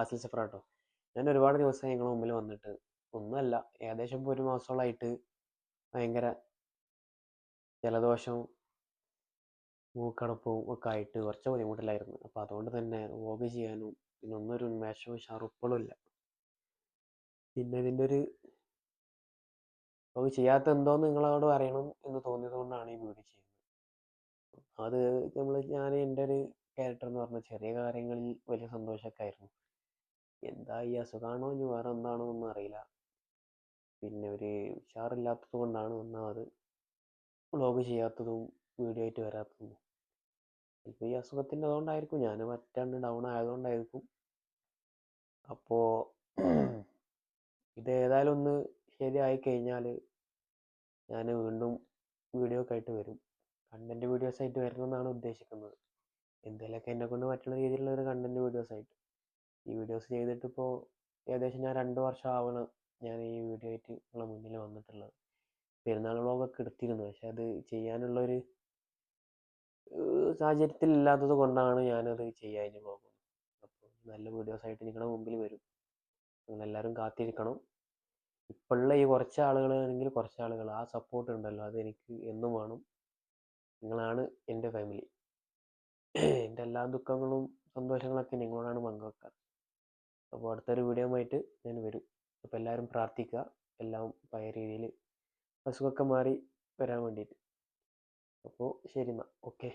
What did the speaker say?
ഫാസിൽ സഫറാട്ടോ. ഞാൻ ഒരുപാട് ദിവസമായി നിങ്ങളുടെ മുമ്പിൽ വന്നിട്ട് ഒന്നുമല്ല, ഏകദേശം ഇപ്പോൾ ഒരു മാസത്തോളമായിട്ട് ഭയങ്കര ജലദോഷവും മൂക്കടപ്പും ഒക്കെ ആയിട്ട് കുറച്ച് ബുദ്ധിമുട്ടിലായിരുന്നു. അപ്പോൾ അതുകൊണ്ട് തന്നെ വ്ലോഗ് ചെയ്യാനും ഇതിനൊന്നും ഒരു ഉന്മേഷവും ഷറുപ്പളും ഇല്ല. പിന്നെ ഇതിൻ്റെ ഒരു വ്ലോഗ് ചെയ്യാത്ത എന്തോന്ന് നിങ്ങളോട് പറയണം എന്ന് തോന്നിയത് കൊണ്ടാണ് ഈ വീഡിയോ ചെയ്യുന്നത്. അത് ഞാൻ എൻ്റെ ഒരു ക്യാരക്ടർ എന്ന് പറഞ്ഞാൽ ചെറിയ കാര്യങ്ങളിൽ വലിയ സന്തോഷമൊക്കെ ആയിരുന്നു. എന്താ ഈ അസുഖമാണോ ഇനി വേറെ എന്താണോ ഒന്നും അറിയില്ല. പിന്നെ ഒരു ഉഷാറില്ലാത്തത് കൊണ്ടാണ് ഒന്നാമത് വ്ലോഗ് ചെയ്യാത്തതും വീഡിയോ ആയിട്ട് വരാത്തതും. ചിലപ്പോൾ ഈ അസുഖത്തിൻ്റെ അതുകൊണ്ടായിരിക്കും, ഞാൻ പറ്റാണ്ട് ഡൗൺ ആയതുകൊണ്ടായിരിക്കും. അപ്പോൾ ഇത് ഏതായാലും ഒന്ന് ശരിയായി കഴിഞ്ഞാൽ ഞാൻ വീണ്ടും വീഡിയോ ഒക്കെ ആയിട്ട് വരും. കണ്ടൻറ് വീഡിയോസ് ആയിട്ട് വരണമെന്നാണ് ഉദ്ദേശിക്കുന്നത്. എന്തെങ്കിലുമൊക്കെ എന്നെ കൊണ്ട് പറ്റുന്ന രീതിയിലുള്ള ഒരു കണ്ടൻറ് വീഡിയോസ് ആയിട്ട്. ഈ വീഡിയോസ് ചെയ്തിട്ടിപ്പോൾ ഏകദേശം ഞാൻ 2 വർഷം ആവണം ഞാൻ ഈ വീഡിയോ ആയിട്ട് നിങ്ങളെ മുന്നിൽ വന്നിട്ടുള്ളത്. പെരുന്നാൾ വ്ലോഗൊക്കെ എടുത്തിരുന്നു, പക്ഷെ അത് ചെയ്യാനുള്ളൊരു സാഹചര്യത്തിൽ ഇല്ലാത്തത് കൊണ്ടാണ് ഞാനത് ചെയ്യാൻ പോകുന്നത്. അപ്പോൾ നല്ല വീഡിയോസ് ആയിട്ട് നിങ്ങളുടെ മുമ്പിൽ വരും. നിങ്ങളെല്ലാവരും കാത്തിരിക്കണം. ഇപ്പോഴുള്ള ഈ കുറച്ച് ആളുകളാണെങ്കിൽ കുറച്ച് ആളുകൾ ആ സപ്പോർട്ട് ഉണ്ടല്ലോ, അതെനിക്ക് എന്നും വേണം. നിങ്ങളാണ് എൻ്റെ ഫാമിലി. എൻ്റെ എല്ലാ ദുഃഖങ്ങളും സന്തോഷങ്ങളൊക്കെ നിങ്ങളോടാണ് പങ്കുവെക്കുക. അപ്പോൾ അടുത്തൊരു വീഡിയോ ആയിട്ട് ഞാൻ വരും. അപ്പോൾ എല്ലാവരും പ്രാർത്ഥിക്കുക, എല്ലാം പഴയ രീതിയിൽ അസുഖമൊക്കെ മാറി വരാൻ വേണ്ടിയിട്ട്. അപ്പോൾ ശരി എന്നാൽ, ഓക്കെ.